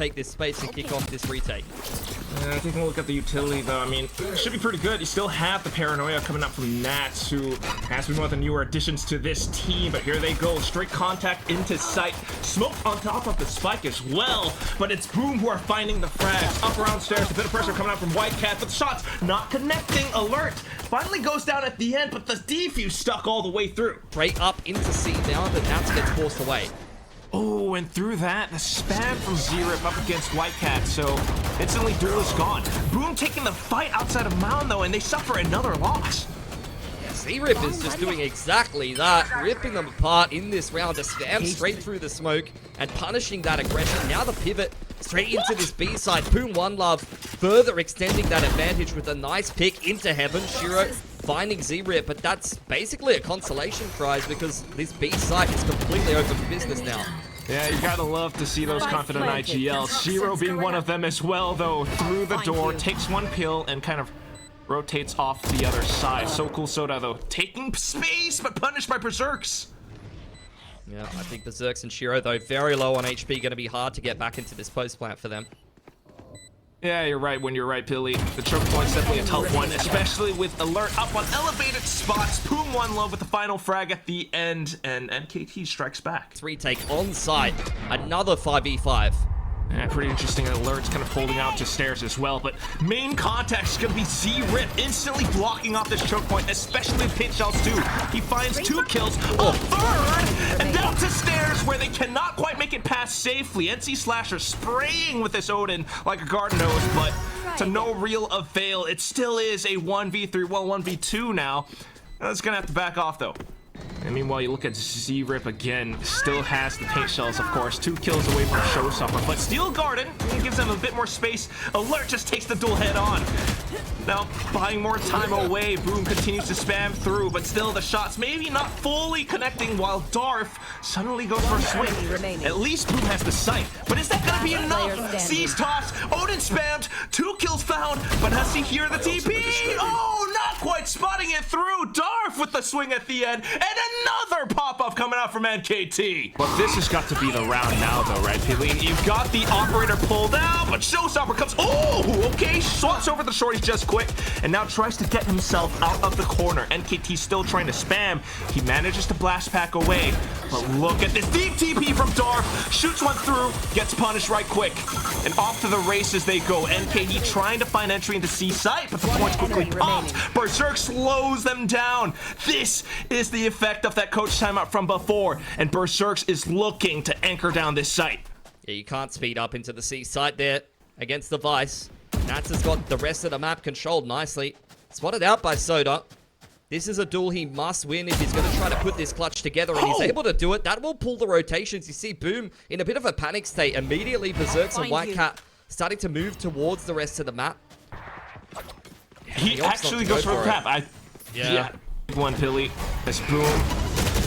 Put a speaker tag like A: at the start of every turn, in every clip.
A: take this space and kick off this retake.
B: Taking a look at the utility, though, I mean, it should be pretty good. You still have the paranoia coming up from Nats, who has been one of the newer additions to this team. But here they go, straight contact into sight. Smoke on top of the spike as well. But it's Boom who are finding the frags. Up around stairs, a bit of pressure coming out from Whitecat, but the shots not connecting. Alert finally goes down at the end, but the defuse stuck all the way through.
A: Straight up into C now, but Nats gets forced away.
B: Oh, and through that, the spam from Z-Rip up against Whitecat, so instantly Duel is gone. Boom taking the fight outside of Mound, though, and they suffer another loss.
A: Yeah, Z-Rip is just doing exactly that, ripping them apart in this round to spam straight through the smoke and punishing that aggression. Now the pivot straight into this B side. Boom One Love further extending that advantage with a nice pick into heaven. Shiro finding Z-Rip, but that's basically a consolation prize because this B site is completely open for business now.
B: Yeah, you gotta love to see those confident IGLs. Shiro being one of them as well, though, through the door, takes one kill and kind of rotates off the other side. So cool Soda, though, taking space, but punished by Berserks.
A: Yeah, I think Berserks and Shiro, though, very low on HP, going to be hard to get back into this post plant for them.
B: Yeah, you're right when you're right, Billy. The choke point's definitely a tough one, especially with Alert up on elevated spots. Boom One Love with the final frag at the end, and NKT strikes back.
A: Retake on site, another 5v5.
B: Yeah, pretty interesting. Alert's kind of holding out to stairs as well, but main contact is going to be Z-Rip, instantly blocking off this choke point, especially with pinch shells too. He finds 2 kills, a third, and down to stairs where they cannot quite make it past safely. NC Slasher spraying with this Odin like a garden hose, but to no real avail. It still is a 1v3, well, 1v2 now. It's going to have to back off though. And meanwhile, you look at Z-Rip again, still has the paint shells, of course, 2 kills away from Showstopper, but Steel Garden gives them a bit more space. Alert just takes the duel head on. Now, buying more time away, Boom continues to spam through, but still the shots maybe not fully connecting while Darth suddenly goes for a swing. At least Boom has the sight, but is that gonna be enough? C's tossed, Odin spammed, 2 kills found, but has he hear the TP? Oh, not quite spotting it through. Darth with the swing at the end, and another pop-up coming out from NKT. But this has got to be the round now, though, right, Pileen? You've got the operator pulled out, but Showstopper comes. Oh, okay, swaps over the shorties just quick, and now tries to get himself out of the corner. NKT still trying to spam. He manages to blast pack away, but look at this deep TP from Darth. Shoots one through, gets punished right quick, and off to the races they go. NKT trying to find entry into C site, but the points quickly popped. Berserk slows them down. This is the effect of that coach timeout from before, and Berserks is looking to anchor down this site.
A: Yeah, you can't speed up into the C site there against the Vice. Nats has got the rest of the map controlled nicely. Spotted out by Soda. This is a duel he must win if he's going to try to put this clutch together, and he's able to do it. That will pull the rotations. You see Boom in a bit of a panic state. Immediately, Berserks and Whitecat starting to move towards the rest of the map.
B: He actually goes for the tap. Yeah. One Pilly. This Boom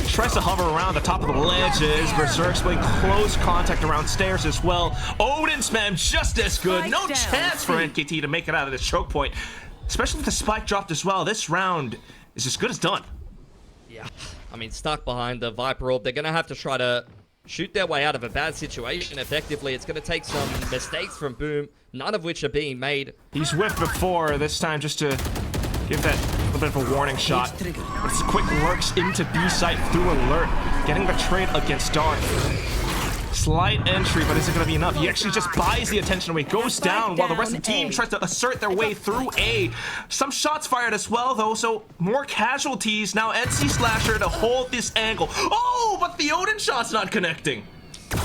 B: tries to hover around the top of the ledges. Berserk's playing close contact around stairs as well. Odin spam just as good. No chance for NKT to make it out of this choke point, especially with the spike dropped as well. This round is as good as done.
A: Yeah, I mean, stuck behind the Viper Orb. They're going to have to try to shoot their way out of a bad situation effectively. It's going to take some mistakes from Boom, none of which are being made.
B: He's whiffed before, this time just to give that a bit of a warning shot. But it's quick lurks into B site through Alert, getting the trade against Darth. Slight entry, but is it going to be enough? He actually just buys the attention away, goes down while the rest of the team tries to assert their way through A. Some shots fired as well, though, so more casualties. Now NC Slasher to hold this angle. Oh, but the Odin shot's not connecting.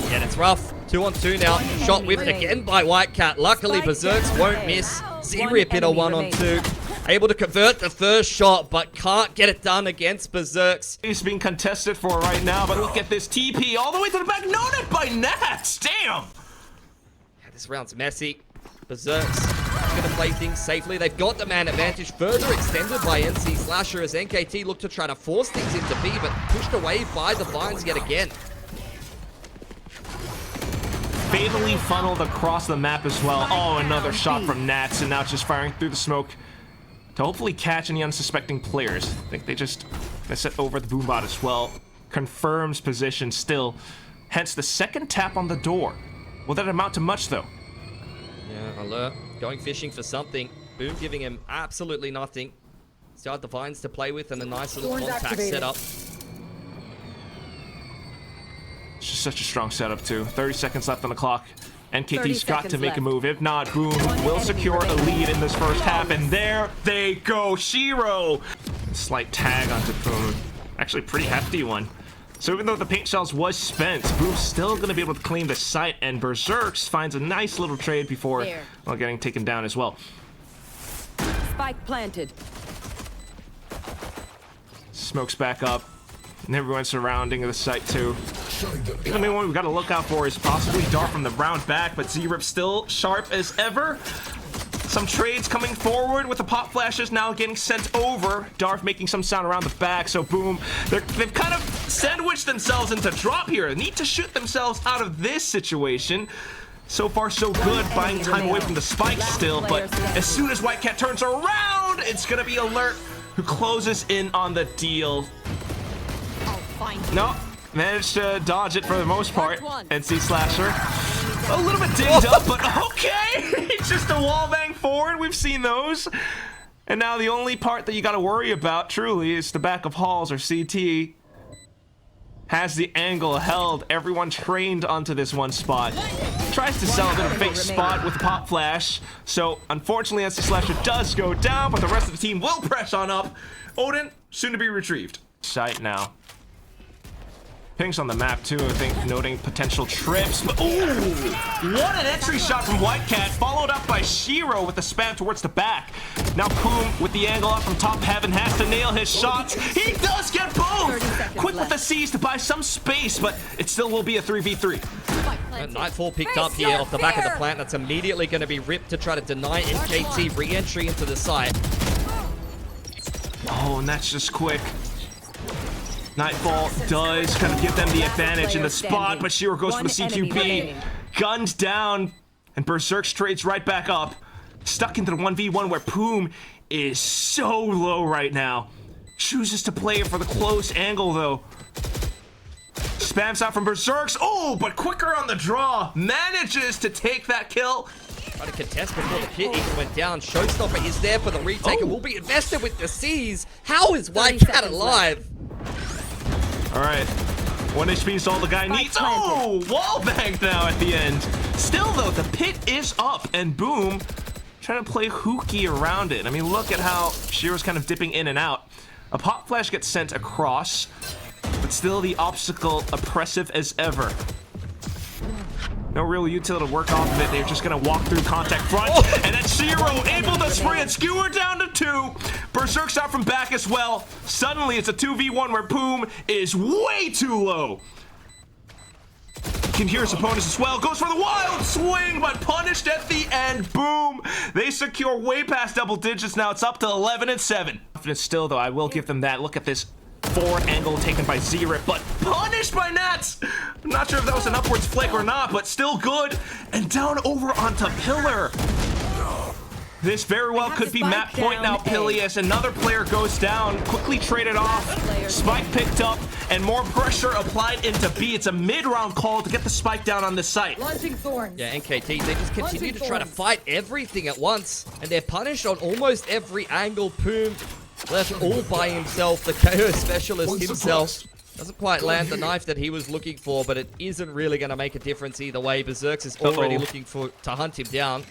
A: Yeah, it's rough. 2-on-2 now. Shot whipped again by Whitecat. Luckily, Berserks won't miss. Z-Rip in a 1-on-2. Able to convert the first shot, but can't get it done against Berserks.
B: He's being contested for right now, but look at this TP all the way to the back. Noted by Nats. Damn.
A: Yeah, this round's messy. Berserks going to play things safely. They've got the man advantage further extended by NC Slasher as NKT look to try to force things into B, but pushed away by the Vines yet again.
B: Fatally funneled across the map as well. Oh, another shot from Nats, and now it's just firing through the smoke to hopefully catch any unsuspecting players. I think they set over the boombot as well. Confirms position still. Hence the second tap on the door. Will that amount to much, though?
A: Yeah, Alert going fishing for something. Boom giving him absolutely nothing. Still had the vines to play with and a nice little contact setup.
B: It's just such a strong setup, too. 30 seconds left on the clock. NKT's got to make a move. If not, Boom will secure a lead in this first half. And there they go. Shiro! Slight tag onto Boom. Actually, pretty hefty one. So even though the paint shells was spent, Boom's still going to be able to claim the site. And Berserks finds a nice little trade before getting taken down as well.
C: Spike planted.
B: Smokes back up. And everyone's surrounding the site too. The only one we've got to look out for is possibly Dart from the round back, but Z-Rip still sharp as ever. Some trades coming forward with the pop flashes now getting sent over. Darth making some sound around the back, so Boom. They've kind of sandwiched themselves into drop here. Need to shoot themselves out of this situation. So far, so good, buying time away from the spikes still, but as soon as White Cat turns around, it's gonna be Alert who closes in on the deal. No, managed to dodge it for the most part. NC Slasher. A little bit dinged up, but okay! Just a wall bang forward, we've seen those. And now the only part that you gotta worry about, truly, is the back of Halls or CT. Has the angle held, everyone trained onto this one spot. Tries to sell a bit of fake spot with a pop flash. So, unfortunately, NC Slasher does go down, but the rest of the team will press on up. Odin, soon to be retrieved. Sight now. Pings on the map too, I think, noting potential trips. But, ooh! What an entry shot from White Cat, followed up by Shiro with the spam towards the back. Now Boom with the angle up from top heaven has to nail his shots. He does get both! Quick with the C's to buy some space, but it still will be a 3v3.
A: Nightfall picked up here off the back of the plant. That's immediately going to be ripped to try to deny NKT re-entry into the site.
B: Oh, and that's just quick. Nightfall does kind of give them the advantage in the spot, but Shiro goes for the CQB. Gunned down, and Berserks trades right back up. Stuck into the 1v1 where Boom is so low right now. Chooses to play it for the close angle, though. Spams out from Berserks. Oh, but quicker on the draw. Manages to take that kill.
A: Trying to contest before the hit even went down. Showstopper is there for the retake. It will be invested with the C's. How is White Cat alive?
B: All right, 1 HP is all the guy needs. Oh, wall bang now at the end. Still though, the pit is up and Boom trying to play hooky around it. I mean, look at how Shiro's kind of dipping in and out. A pop flash gets sent across, but still the obstacle oppressive as ever. No real utility to work off of it. They're just gonna walk through contact front, and then Shiro able to spray and skewer down to 2. Berserk's out from back as well. Suddenly it's a 2v1 where Boom is way too low. Can hear his opponents as well. Goes for the wild swing, but punished at the end. Boom! They secure way past double digits now. It's up to 11 and 7. Still though, I will give them that. Look at this. 4 angle taken by Z-Rip, but punished by Nats. I'm not sure if that was an upwards flick or not, but still good. And down over onto Pillar. This very well could be map point now, Pilly, as another player goes down. Quickly traded off. Spike picked up, and more pressure applied into B. It's a mid-round call to get the spike down on this site.
A: Yeah, NKT, they just continue to try to fight everything at once, and they're punished on almost every angle. Boom left all by himself, the KO specialist himself. Doesn't quite land the knife that he was looking for, but it isn't really going to make a difference either way. Berserks is already looking to hunt him down.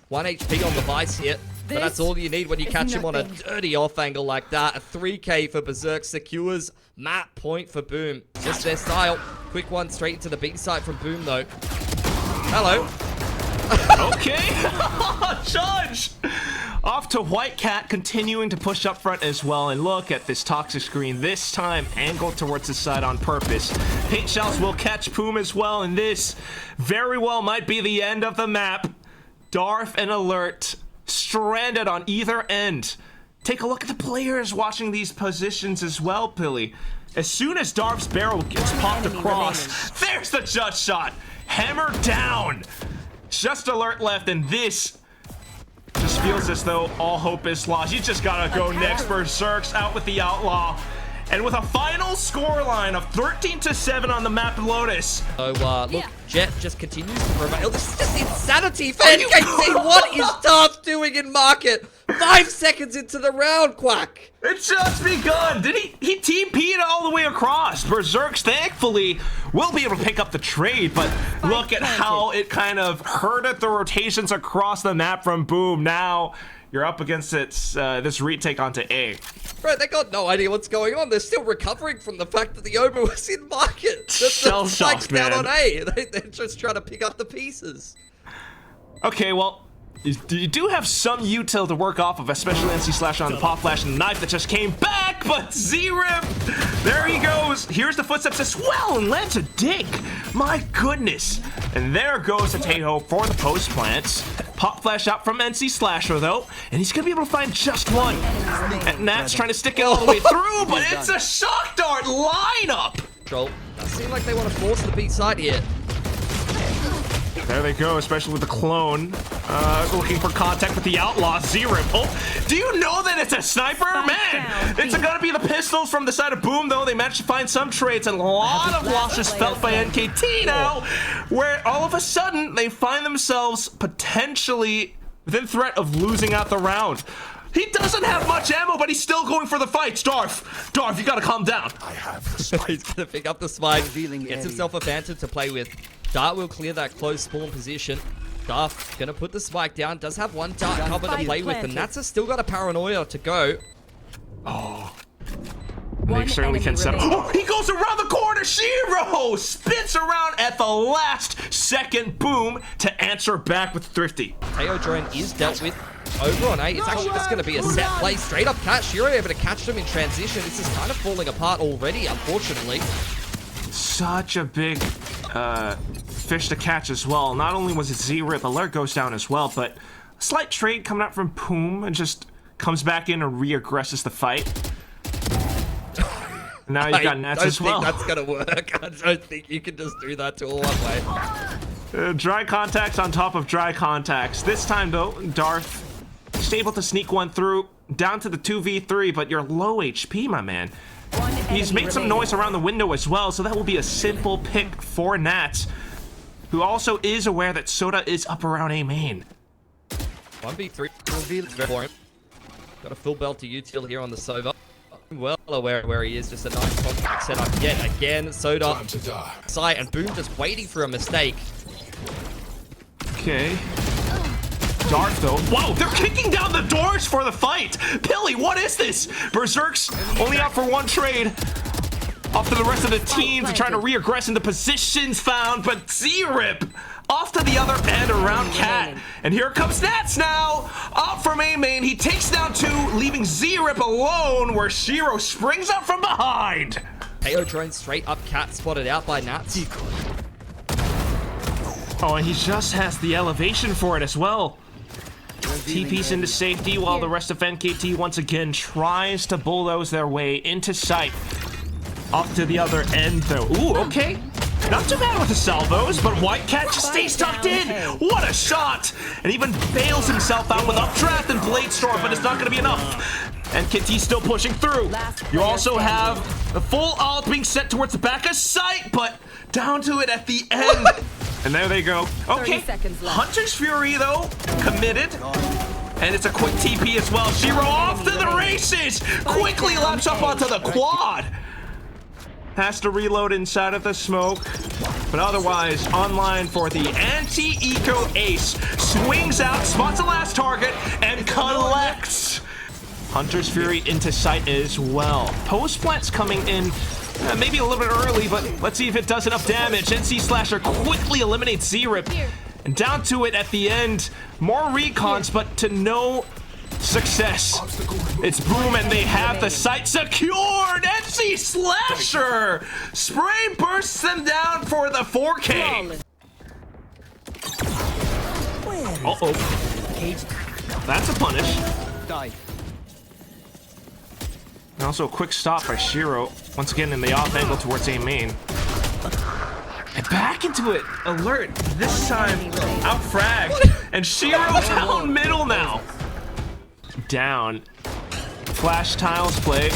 A: 1 HP on the Vice hit, but that's all you need when you catch him on a dirty off angle like that. A 3K for Berserk secures map point for Boom. Just their style. Quick one straight into the B side from Boom though. Hello.
B: Okay. Judge. Off to White Cat, continuing to push up front as well. And look at this toxic screen, this time angled towards the side on purpose. Paint shells will catch Boom as well, and this very well might be the end of the map. Darth and Alert stranded on either end. Take a look at the players watching these positions as well, Pilly. As soon as Darth's barrel gets popped across, there's the judge shot. Hammer down. Just Alert left, and this just feels as though all hope is lost. You just gotta go next. Berserk's out with the outlaw. And with a final scoreline of 13-7 on the map of Lotus.
A: So, look, Jet just continues to prevail. This is just insanity for NKT. What is Darth doing in market? 5 seconds into the round, Quack.
B: It's just begun. Did he TP'd all the way across. Berserks, thankfully, will be able to pick up the trade, but look at how it kind of hurted the rotations across the map from Boom. Now you're up against this retake onto A.
A: Bro, they got no idea what's going on. They're still recovering from the fact that the Oba was in market. The spike's down on A. They're just trying to pick up the pieces.
B: Okay, well, you do have some util to work off of, especially NC on the pop flash and the knife that just came back, but Z-Rip, there he goes. Here's the footsteps as well, and lands a dig. My goodness. And there goes the Taeho for the post plants. Pop flash out from NC Slasher though, and he's gonna be able to find just one. And Nat's trying to stick it all the way through, but it's a shock dart lineup.
A: Troll, does seem like they want to force the B side here.
B: There they go, especially with the clone. Looking for contact with the outlaw, Z-Ripple. Do you know that it's a sniper? Man, it's gonna be the pistols from the side of Boom, though. They managed to find some trades, and a lot of losses felt by NKT now, where all of a sudden they find themselves potentially within threat of losing out the round. He doesn't have much ammo, but he's still going for the fights. Darth, you gotta calm down.
A: He's gonna pick up the spike, gets himself a Phantom to play with. Dart will clear that close spawn position. Darth gonna put the spike down. Does have one Dart cover to play with, and Nat's still got a Paranoia to go.
B: Oh. They certainly can set up. Oh, he goes around the corner. Shiro spins around at the last second. Boom to answer back with Thrifty.
A: Taeho drone is dealt with over on A. It's actually just going to be a set play. Straight up catch. Shiro able to catch them in transition. This is kind of falling apart already, unfortunately.
B: Such a big fish to catch as well. Not only was it Z-Rip, alert goes down as well, but a slight trade coming out from Boom and just comes back in and re-aggresses the fight. Now you've got Nats as well.
A: I don't think that's gonna work. I don't think you can just do that to all one way.
B: Dry contacts on top of dry contacts. This time though, Darth is able to sneak one through, down to the 2v3, but you're low HP, my man. He's made some noise around the window as well, so that will be a simple pick for Nats, who also is aware that Soda is up around A main.
A: 1v3 for him. Got a full belt to util here on the Sova. Well aware where he is, just a nice contact setup yet again. Soda side and Boom just waiting for a mistake.
B: Okay. Darth though. Whoa, they're kicking down the doors for the fight. Pilly, what is this? Berserk's only out for one trade. Off to the rest of the team to try to re-aggress into positions found, but Z-Rip off to the other end around Cat. And here comes Nats now. Up from A main. He takes down two, leaving Z-Rip alone, where Shiro springs up from behind.
A: Taeho drone straight up Cat, spotted out by Nats.
B: Oh, and he just has the elevation for it as well. TP's into safety while the rest of NKT once again tries to bulldoze their way into sight. Off to the other end though. Ooh, okay. Not too bad with the salvos, but White Cat just stays tucked in. What a shot! And even bails himself out with Updraft and Blade Storm, but it's not going to be enough. And NKT still pushing through. You also have the full ult being sent towards the back of sight, but down to it at the end. And there they go. Okay, Hunter's Fury though, committed. And it's a quick TP as well. Shiro off to the races! Quickly laps up onto the quad. Has to reload inside of the smoke, but otherwise online for the anti-eco ace. Swings out, spots the last target, and collects. Hunter's Fury into sight as well. Post plant's coming in maybe a little bit early, but let's see if it does enough damage. NC Slasher quickly eliminates Z-Rip. And down to it at the end. More recons, but to no success. It's Boom, and they have the site secured. NC Slasher spray bursts them down for the 4K. Uh-oh. That's a punish. And also a quick stop by Shiro. Once again in the off angle towards A main. And back into it. Alert. This time out fragged. And Shiro down middle now. Down. Flash tiles play.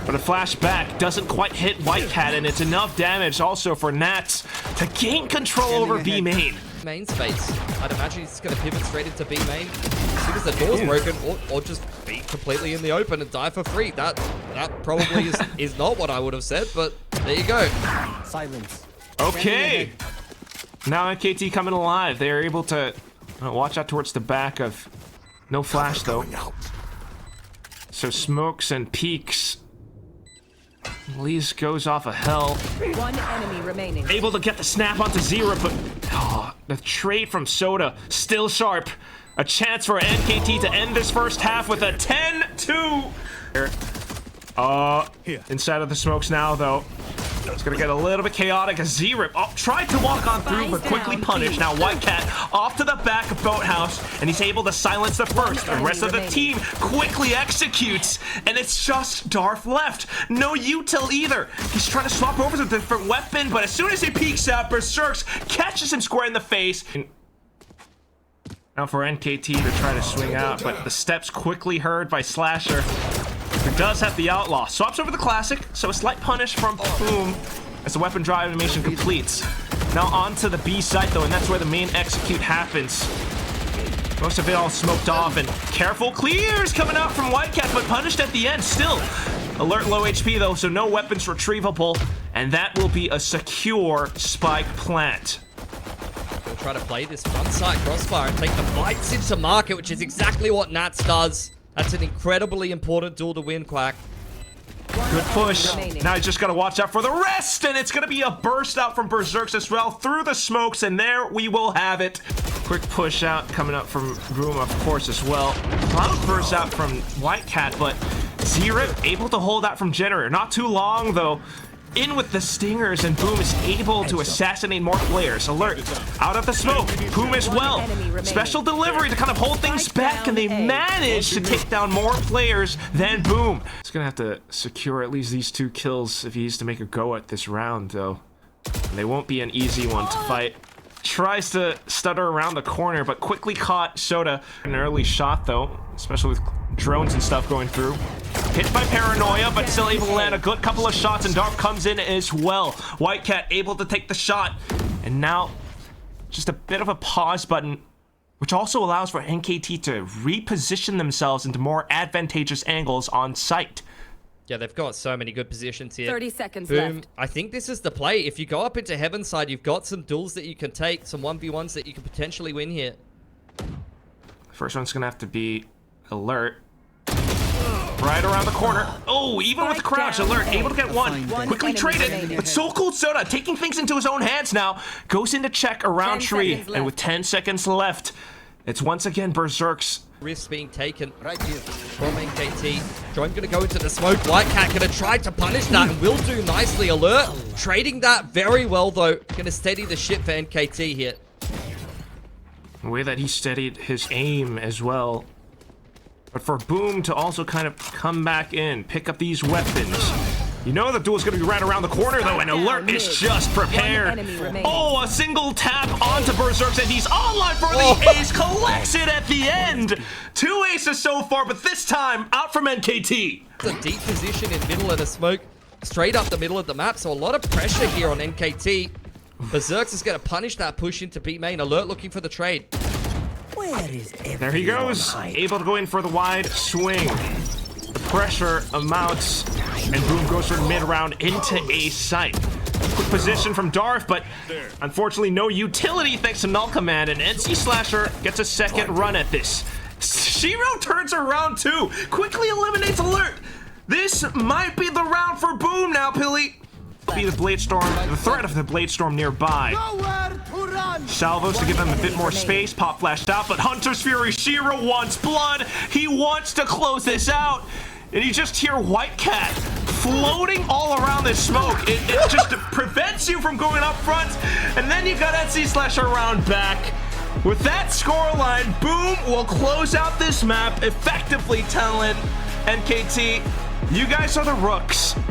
B: But a flashback doesn't quite hit Whitecat, and it's enough damage also for Nats to gain control over B main.
A: Main space. I'd imagine he's going to pivot straight into B main as soon as the door's broken, or just be completely in the open and die for free. That probably is not what I would have said, but there you go.
D: Silence.
B: Okay. Now NKT coming alive. They are able to watch out towards the back of. No flash though. So smokes and peeks. Lees goes off of hell.
C: One enemy remaining.
B: Able to get the snap onto Zero, but the trade from Soda still sharp. A chance for NKT to end this first half with a 10-2. Inside of the smokes now though. It's gonna get a little bit chaotic as Z-Rip tried to walk on through but quickly punished. Now Whitecat off to the back of Boathouse, and he's able to silence the first. The rest of the team quickly executes, and it's just Darth left. No util either. He's trying to swap over to a different weapon, but as soon as he peeks out, Berserks catches him square in the face. Now for NKT to try to swing out, but the steps quickly heard by Slasher, who does have the Outlaw. Swaps over the Classic, so a slight punish from Boom as the weapon drive animation completes. Now onto the B site though, and that's where the main execute happens. Most of it all smoked off, and careful clears coming out from Whitecat, but punished at the end still. Alert low HP though, so no weapons retrievable, and that will be a secure spike plant.
A: We'll try to play this front side crossfire and take the fights into market, which is exactly what Nats does. That's an incredibly important duel to win, Quack.
B: Good push. Now he's just got to watch out for the rest, and it's going to be a burst out from Berserks as well through the smokes, and there we will have it. Quick push out coming up from Room, of course, as well. Cloud burst out from Whitecat, but Z-Rip able to hold out from Generator. Not too long, though. In with the stingers, and Boom is able to assassinate more players. Alert, out of the smoke. Boom as well. Special delivery to kind of hold things back, and they manage to take down more players than Boom. He's gonna have to secure at least these 2 kills if he needs to make a go at this round, though. And they won't be an easy one to fight. Tries to stutter around the corner, but quickly caught Soda. An early shot, though, especially with drones and stuff going through. Hit by Paranoia, but still able to land a good couple of shots, and Dark comes in as well. Whitecat able to take the shot, and now just a bit of a pause button, which also allows for NKT to reposition themselves into more advantageous angles on site.
A: Yeah, they've got so many good positions here.
C: 30 seconds
A: Boom.
C: left.
A: I think this is the play. If you go up into Heaven's side, you've got some duels that you can take, some 1v1s that you can potentially win here.
B: First one's gonna have to be Alert. Right around the corner. Oh, even with the crouch, Alert able to get one. Quickly traded, but So Cold Soda taking things into his own hands now. Goes into check around tree, and with 10 seconds left, it's once again Berserks.
A: Risks being taken from NKT. Join gonna go into the smoke. Whitecat gonna try to punish that and will do nicely. Alert trading that very well though. Gonna steady the ship for NKT here.
B: The way that he steadied his aim as well. But for Boom to also kind of come back in, pick up these weapons. You know the duel's gonna be right around the corner though, and Alert is just prepared. Oh, a single tap onto Berserks, and he's online for the ace, collects it at the end. 2 aces so far, but this time out from NKT.
A: It's a deep position in middle of the smoke, straight up the middle of the map, so a lot of pressure here on NKT. Berserks is gonna punish that push into B main. Alert looking for the trade.
B: There he goes, able to go in for the wide swing. The pressure amounts, and Boom goes for mid-round into A site. Quick position from Darth, but unfortunately no utility thanks to Null Command, and NC Slasher gets a second run at this. Shiro turns around too, quickly eliminates Alert. This might be the round for Boom now, Pilly. Be the Blade Storm, the threat of the Blade Storm nearby. Salvos to give them a bit more space, pop flashed out, but Hunter's Fury, Shiro wants blood. He wants to close this out. And you just hear Whitecat floating all around this smoke. It just prevents you from going up front. And then you got NC Slasher around back. With that scoreline, Boom will close out this map, effectively telling NKT, you guys are the rooks.